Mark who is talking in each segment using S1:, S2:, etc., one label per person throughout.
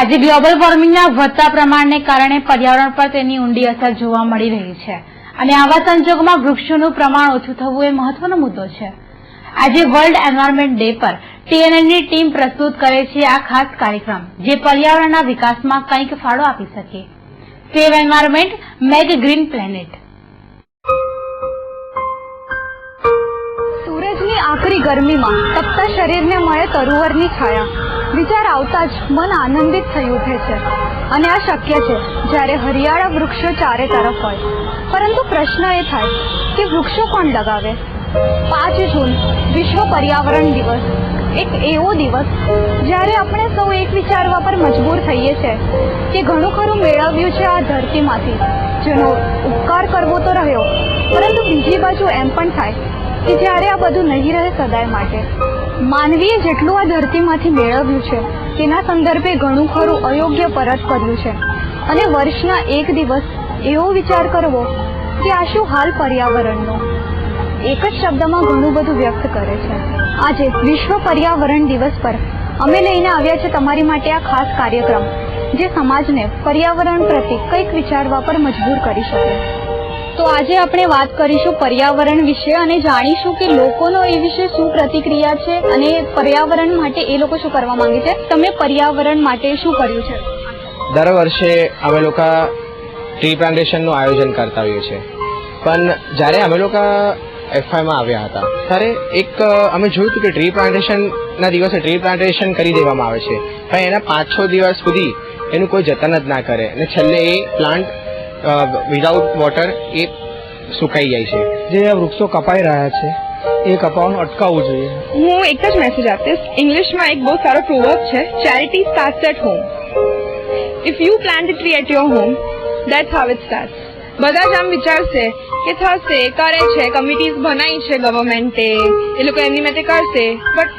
S1: આજે ગ્લોબલ વોર્મિંગના વધતા પ્રમાણને કારણે પર્યાવરણ પર તેની ઊંડી અસર જોવા મળી રહી છે અને આવા સંજોગોમાં વૃક્ષોનું પ્રમાણ ઓછું થવું એ મહત્વનો મુદ્દો છે। આજે વર્લ્ડ એન્વાયરમેન્ટ ડે પર TNNની ટીમ પ્રસ્તુત કરે છે આ ખાસ કાર્યક્રમ જે પર્યાવરણના વિકાસમાં કંઈક ફાળો આપી શકે। Save environment, make green planet.
S2: સૂરજની આકરી ગરમીમાં તપતા શરીરને મળે તરુવરની છાયા। વિચાર આવતા જ મન આનંદિત થઈ ઉઠે છે અને આ શક્ય છે જ્યારે હરિયાળા વૃક્ષો ચારે તરફ હોય। પરંતુ પ્રશ્ન એ થાય કે વૃક્ષો કોણ લગાવે? 5 જૂન વિશ્વ પર્યાવરણ દિવસ, એક એવો દિવસ જ્યારે આપણે સૌ એક વિચારવા પર મજબૂર થઈએ છીએ કે ઘણું ખરું મેળવ્યું છે આ ધરતીમાંથી, જેનો ઉપકાર કરવો તો રહ્યો, પરંતુ બીજી બાજુ એમ પણ થાય કે જ્યારે આ બધું નહીં રહે સદાય માટે, માનવીએ જેટલું આ ધરતીમાંથી મેળવ્યું છે તેના સંદર્ભે ઘણું ખરું અયોગ્ય પરત કર્યું છે અને વર્ષના એક દિવસ એવો વિચાર કરવો કે આ શું હાલ પર્યાવરણનો, એક જ શબ્દમાં ઘણું બધું વ્યક્ત કરે છે। આજે વિશ્વ પર્યાવરણ દિવસ પર અમે લઈને આવ્યા છે તમારી માટે આ ખાસ કાર્યક્રમ જે સમાજને પર્યાવરણ પ્રત્યે કંઈક વિચારવા પર મજબૂર કરી શકે। તો આજે આપણે વાત કરીશું પર્યાવરણ વિશે અને જાણીશું કે લોકોનો એ વિશે શું પ્રતિક્રિયા છે અને પર્યાવરણ માટે એ લોકો શું કરવા માંગે છે। તમે પર્યાવરણ માટે શું કર્યું છે?
S3: દર વર્ષે અમે લોકો ટ્રી પ્લાન્ટેશનનું આયોજન કરતા હોઈએ છીએ, પણ જ્યારે અમે લોકો FYમાં આવ્યા હતા ત્યારે એક અમે જોયું હતું કે ટ્રી પ્લાન્ટેશનના દિવસે ટ્રી પ્લાન્ટેશન કરી દેવામાં આવે છે, પણ એના 5-6 દિવસ સુધી એનું કોઈ જતન જ ના કરે અને છેલ્લે એ પ્લાન્ટ વિધાઉટ વોટર એ સુકાઈ જાય છે।
S4: જે આ વૃક્ષો કપાઈ રહ્યા છે એ કપાવાનું અટકાવવું જોઈએ।
S5: હું એક જ મેસેજ આપીશ। ઇંગ્લિશમાં એક બહુ સારો પ્રોવર્બ છે, charity starts at home. If you plant a tree at your home, that's how it starts. બધા જ આમ વિચારશે કે થશે, કરે છે, કમિટીઝ બનાવી છે ગવર્મેન્ટે, એ લોકો એમની માટે કરશે, but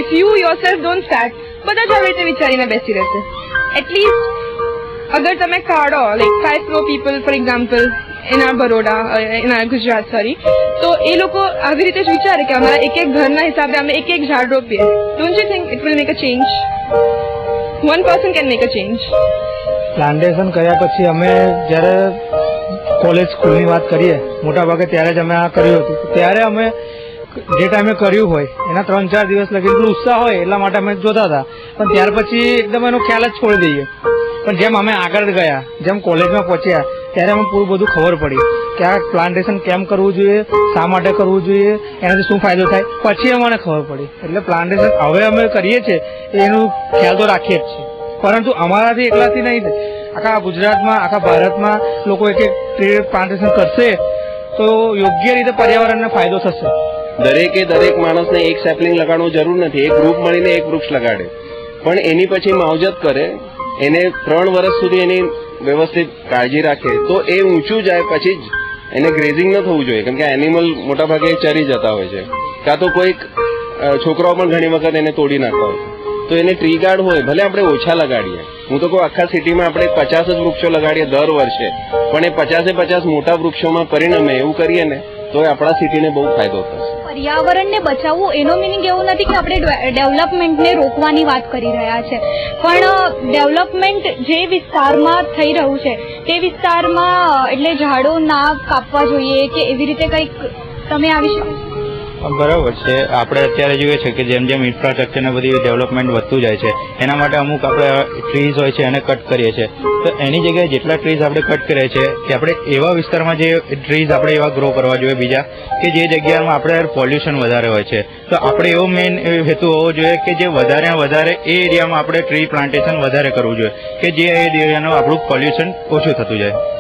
S5: if you yourself don't start, બધા જ આવી રીતે વિચારીને બેસી રહેશે। એટલીસ્ટ અગર તમે કાઢો like 5 crore people for example in our Baroda, in our Gujarat sorry, તો એ લોકો આવી રીતે જ વિચારે કે અમારા એક ઘરના હિસાબે અમે એક ઝાડ રોપીએ। Don't you think it will make a change? One person can make a change.
S4: Plantation કર્યા પછી અમે જ્યારે કોલેજ સ્કૂલની વાત કરીએ મોટાભાગે ત્યારે જ અમે આ કર્યું હતું, ત્યારે અમે જે ટાઈમે કર્યું હોય એના 3-4 દિવસ લગી એટલું ઉત્સાહ હોય એટલા માટે અમે જોતા હતા, પણ ત્યાર પછી એકદમ એનો ખ્યાલ જ છોડી દઈએ। પણ જેમ અમે આગળ ગયા, જેમ કોલેજમાં પહોંચ્યા ત્યારે અમે પૂરું બધું ખબર પડી કે આ પ્લાન્ટેશન કેમ કરવું જોઈએ, શા માટે કરવું જોઈએ, એનાથી શું ફાયદો થાય, પછી અમને ખબર પડી। એટલે પ્લાન્ટેશન હવે અમે કરીએ છીએ એનું ખ્યાલ તો રાખીએ જ છીએ, પરંતુ અમારાથી એકલાથી નહીં, આખા ગુજરાતમાં આખા ભારતમાં લોકો એક ટ્રી પ્લાન્ટેશન કરશે તો યોગ્ય રીતે પર્યાવરણને ફાયદો થશે।
S6: દરેક માણસને એક સેપલિંગ લગાડવું જરૂર નથી, એક ગ્રુપ મળીને એક વૃક્ષ લગાડે, પણ એની પછી માવજત કરે, એને 3 વર્ષ સુધી એની વ્યવસ્થિત કાળજી રાખે તો એ ઊંચું જાય, પછી જ એને ગ્રેઝિંગ ન થવું જોઈએ, કેમ કે એનિમલ મોટાભાગે ચરી જતા હોય છે, કાં તો કોઈક છોકરાઓ પણ ઘણી વખત એને તોડી નાખતા હોય છે। તો એને ટ્રી ગાર્ડ હોય, ભલે આપણે ઓછા લગાડીએ, હું તો કહું આખા સિટીમાં આપણે 50 જ વૃક્ષો લગાડીએ દર વર્ષે, પણ એ 50-50 મોટા વૃક્ષોમાં પરિણમે એવું કરીએ ને તો આપણા સિટીને બહુ ફાયદો થશે।
S2: પર્યાવરણને બચાવવું એનો મિનિંગ એવું નથી કે આપણે ડેવલપમેન્ટને રોકવાની વાત કરી રહ્યા છે, પણ ડેવલપમેન્ટ જે વિસ્તારમાં થઈ રહ્યું છે તે વિસ્તારમાં એટલે ઝાડો ના કાપવા જોઈએ કે એવી રીતે કંઈક તમે આવી શકો?
S7: બરાબર છે। આપણે અત્યારે જોઈએ છે કે જેમ જેમ ઇન્ફ્રાસ્ટ્રક્ચર ને બધી ડેવલપમેન્ટ વધતું જાય છે એના માટે અમુક આપણે ટ્રીઝ હોય છે એને કટ કરીએ છીએ, તો એની જગ્યાએ જેટલા ટ્રીઝ આપણે કટ કરીએ છીએ કે આપણે એવા વિસ્તારમાં જે ટ્રીઝ આપણે એવા ગ્રો કરવા જોઈએ બીજા કે જે જગ્યામાં આપણે પોલ્યુશન વધારે હોય છે, તો આપણે એવો મેઇન હેતુ હોવો જોઈએ કે જે વધારે એ એરિયામાં આપણે ટ્રી પ્લાન્ટેશન વધારે કરવું જોઈએ કે જે એરિયાનું આપણું પોલ્યુશન ઓછું થતું જાય।